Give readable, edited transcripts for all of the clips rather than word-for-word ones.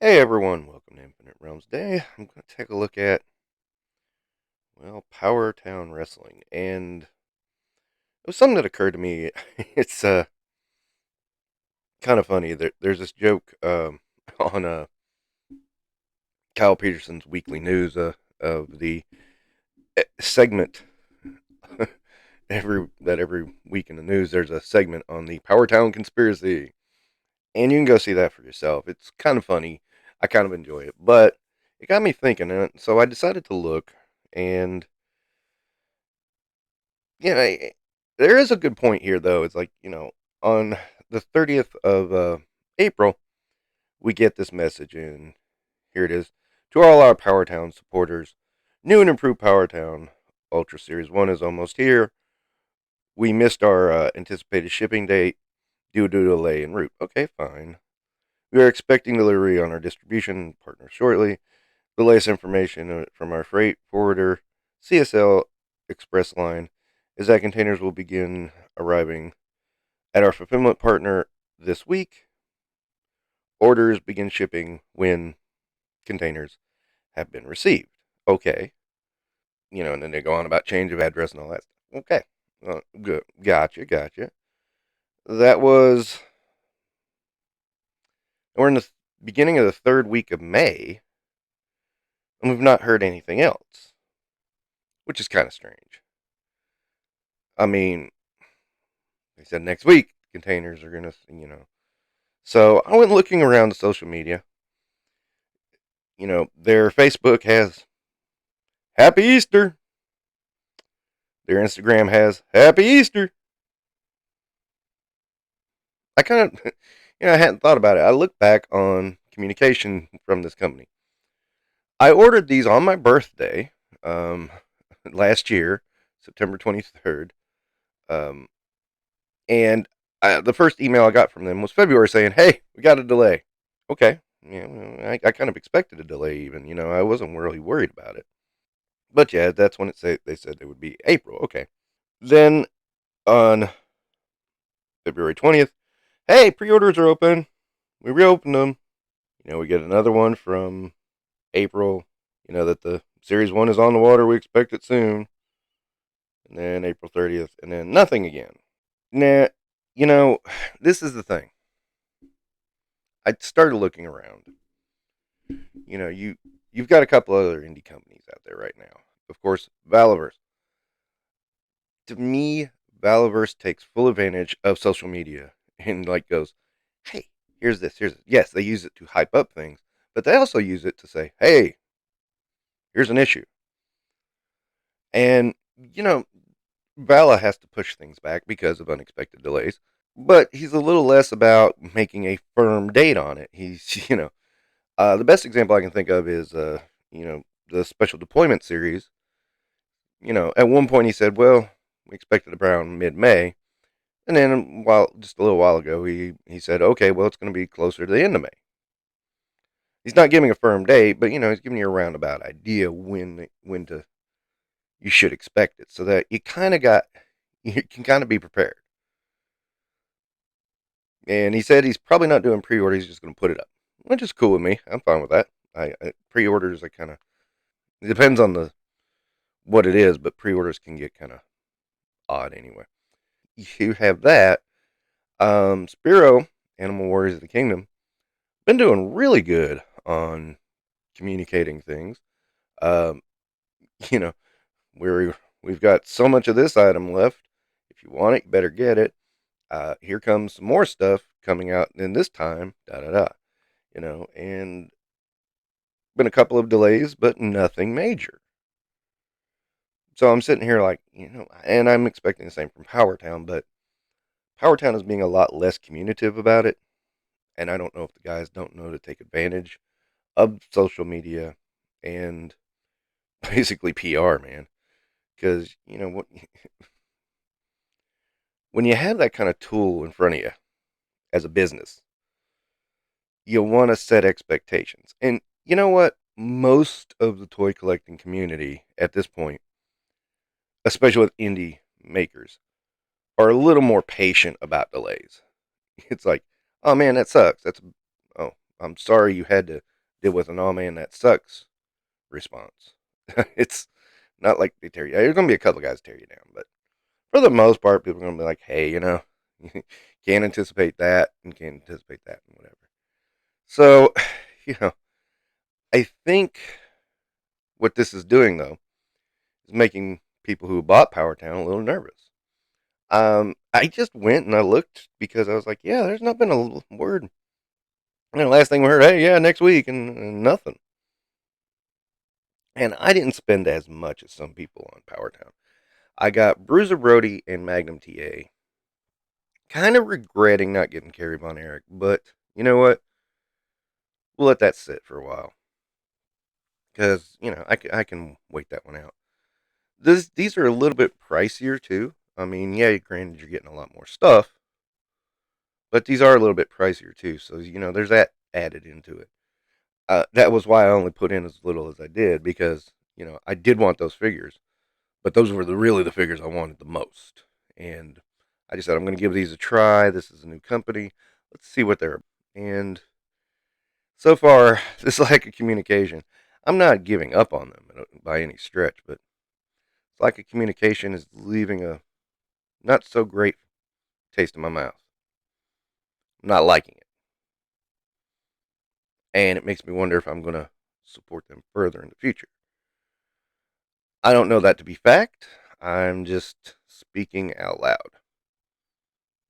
Hey everyone, welcome to Infinite Realms Day. I'm going to take a look at, Powertown Wrestling. And it was something that occurred to me. It's kind of funny. There's this joke on Kyle Peterson's weekly news of the segment. every week in the news, there's a segment on the Powertown conspiracy. And you can go see that for yourself. It's kind of funny. I kind of enjoy it. But it got me thinking. And so I decided to look. And Yeah, there is a good point here, though. It's like, on the 30th of April, we get this message, and here it is. To all our Powertown supporters, new and improved Powertown Ultra Series 1 is almost here. We missed our anticipated shipping date due to delay en route. Okay, fine. We are expecting delivery on our distribution partner shortly. The latest information from our freight forwarder, CSL Express Line, is that containers will begin arriving at our fulfillment partner this week. Orders begin shipping when containers have been received. Okay. And then they go on about change of address and all that stuff. Okay. Good. Gotcha. That was, we're in the beginning of the third week of May, and we've not heard anything else, which is kind of strange. I mean, they said next week containers are going to. So I went looking around the social media. Their Facebook has Happy Easter. Their Instagram has Happy Easter. I kind of, I hadn't thought about it. I look back on communication from this company. I ordered these on my birthday um, last year, September 23rd. Um, and the first email I got from them was February saying, hey, we got a delay. Okay. Yeah, I kind of expected a delay even. I wasn't really worried about it. But yeah, that's when they said it would be April. Okay. Then on February 20th, hey, pre-orders are open. We reopened them. We get another one from April, that the Series 1 is on the water. We expect it soon. And then April 30th, and then nothing again. Nah, you know, this is the thing. I started looking around. You've got a couple other indie companies out there right now. Of course, Valaverse. To me, Valaverse takes full advantage of social media and like goes, "Hey, here's this." Yes, they use it to hype up things, but they also use it to say, "Hey, here's an issue." And Vala has to push things back because of unexpected delays, but he's a little less about making a firm date on it. He's, the best example I can think of is, the special deployment series. At one point he said, well, we expected around mid May. And then, just a little while ago, he said, okay, well, it's going to be closer to the end of May. He's not giving a firm date, but he's giving you a roundabout idea when to you should expect it, so that you can kind of be prepared. And he said he's probably not doing pre-order; he's just going to put it up, which is cool with me. I'm fine with that. I pre-orders, I kind of, it depends on the what it is, but pre-orders can get kind of odd anyway. You have that. Spiro, Animal Warriors of the Kingdom, been doing really good on communicating things. Um, you know, we've got so much of this item left. If you want it, you better get it. Here comes some more stuff coming out in this time. Da da da. And been a couple of delays, but nothing major. So I'm sitting here like, and I'm expecting the same from Powertown, but Powertown is being a lot less communicative about it. And I don't know if the guys don't know to take advantage of social media and basically PR, man. Because, when you have that kind of tool in front of you as a business, you want to set expectations. And you know what? Most of the toy collecting community at this point, especially with indie makers, are a little more patient about delays. It's like, oh man, that sucks. Oh, I'm sorry you had to did with an "Aw man, that sucks" response. It's not like they tear you. There's gonna be a couple guys tear you down, but for the most part, people are gonna be like, "Hey, can't anticipate that and can't anticipate that and whatever." So, you know, I think what this is doing though is making people who bought Powertown a little nervous. I just went and I looked because I was like, yeah, there's not been a word. And the last thing we heard, hey, yeah, next week, and nothing. And I didn't spend as much as some people on Powertown. I got Bruiser Brody and Magnum TA. Kind of regretting not getting Kerry Von Erich, but you know what? We'll let that sit for a while because I can wait that one out. These are a little bit pricier too. I mean, yeah, granted you're getting a lot more stuff, but these are a little bit pricier too. So there's that added into it. That was why I only put in as little as I did because I did want those figures, but those were really the figures I wanted the most. And I just said I'm going to give these a try. This is a new company. Let's see what they're. And so far, this lack of communication. I'm not giving up on them by any stretch, but lack of communication is leaving a not so great taste in my mouth. I'm not liking it, and it makes me wonder if I'm going to support them further in the future. I don't know that to be fact. I'm just speaking out loud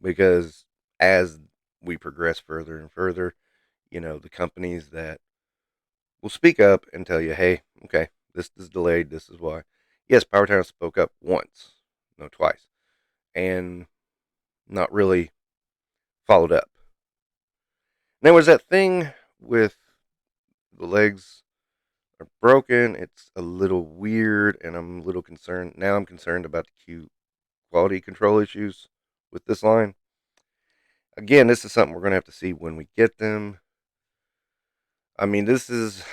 because as we progress further and further, the companies that will speak up and tell you, hey, okay, this is delayed, this is why. Yes, Powertown spoke up once, no, twice, and not really followed up. And there was that thing with the legs are broken. It's a little weird, and I'm a little concerned. Now I'm concerned about the quality control issues with this line. Again, this is something we're going to have to see when we get them. I mean, this is.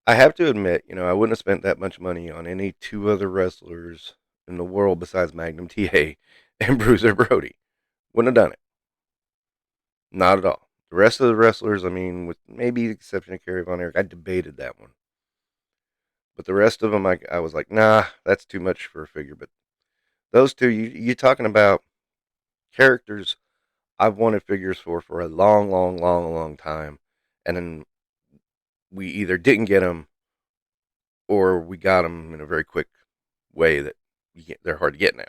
I have to admit, I wouldn't have spent that much money on any two other wrestlers in the world besides Magnum TA and Bruiser Brody. Wouldn't have done it. Not at all. The rest of the wrestlers, I mean, with maybe the exception of Kerry Von Erich, I debated that one. But the rest of them, I was like, nah, that's too much for a figure. But those two, you talking about characters I've wanted figures for a long, long, long, long time, and then we either didn't get them or we got them in a very quick way that they're hard to get now.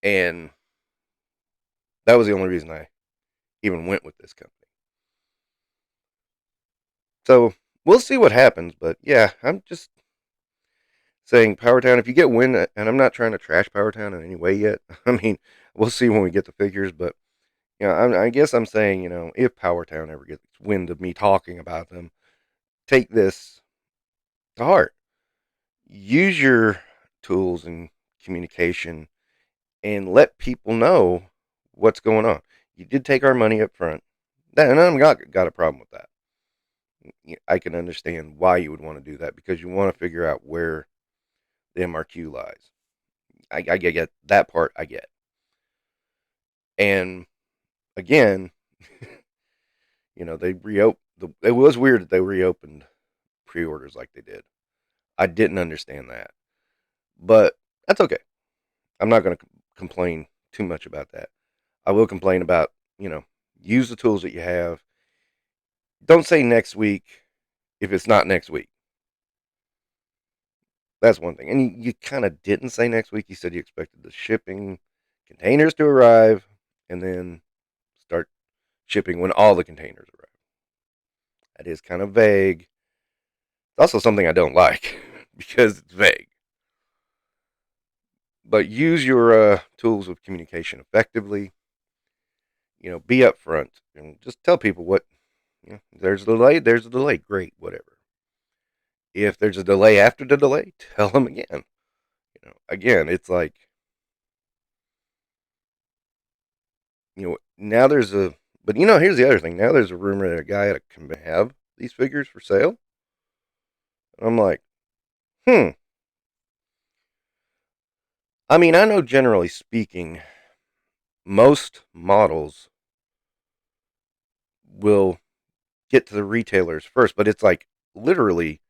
And that was the only reason I even went with this company. So we'll see what happens. But yeah, I'm just saying Powertown, if you get wind, and I'm not trying to trash Powertown in any way yet. I mean, we'll see when we get the figures, but I guess I'm saying, if Powertown ever gets wind of me talking about them, take this to heart. Use your tools and communication and let people know what's going on. You did take our money up front, and I've got a problem with that. I can understand why you would want to do that because you want to figure out where the MRQ lies. I get that part. I get, and again, they reopened. It was weird that they reopened pre-orders like they did. I didn't understand that, but that's okay. I'm not going to complain too much about that. I will complain about use the tools that you have. Don't say next week if it's not next week. That's one thing. And you kind of didn't say next week. You said you expected the shipping containers to arrive and then start shipping when all the containers arrive. That is kind of vague. It's also something I don't like because it's vague. But use your tools of communication effectively. Be upfront and just tell people what. There's a delay. There's a delay. Great, whatever. If there's a delay after the delay, tell them again. Again, it's like now there's a. But here's the other thing. Now there's a rumor that a guy can have these figures for sale. And I'm like, I mean, I know generally speaking, most models will get to the retailers first, but it's like literally,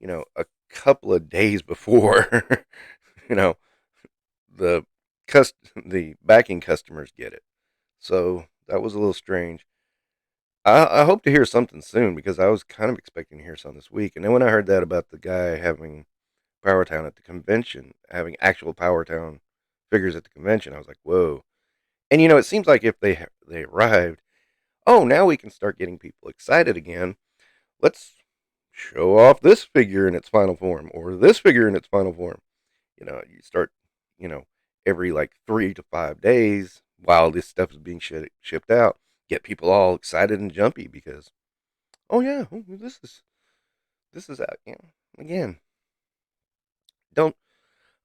a couple of days before, you know, the the backing customers get it. So that was a little strange. I hope to hear something soon because I was kind of expecting to hear something this week. And then when I heard that about the guy having Powertown at the convention, having actual Powertown figures at the convention, I was like, whoa. And it seems like if they arrived, oh, now we can start getting people excited again. Let's show off this figure in its final form or this figure in its final form. You start, you know, every like 3 to 5 days while this stuff is being shipped out, get people all excited and jumpy because, oh yeah, this is out. Again, don't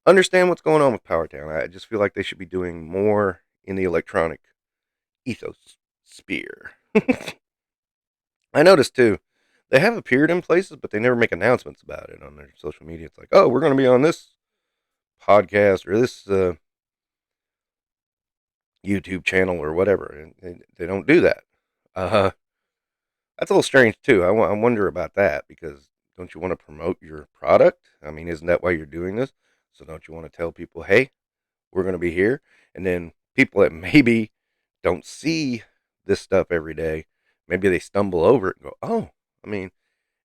understand what's going on with Powertown. I just feel like they should be doing more in the electronic ethos sphere. I noticed too, they have appeared in places, but they never make announcements about it on their social media. It's like, oh, we're going to be on this podcast or this YouTube channel or whatever, and they don't do that. That's a little strange too. I wonder about that because don't you want to promote your product? I mean, isn't that why you're doing this? So don't you want to tell people, hey, we're going to be here, and then people that maybe don't see this stuff every day, maybe they stumble over it and go, oh, I mean,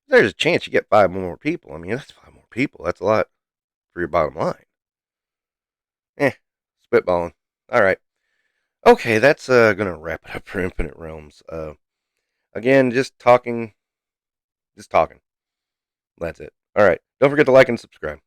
there's a chance you get 5 more people. I mean, that's 5 more people. That's a lot for your bottom line. Spitballing. All right. Okay, that's gonna wrap it up for Infinite Realms. Again, just talking. That's it. All right. Don't forget to like and subscribe.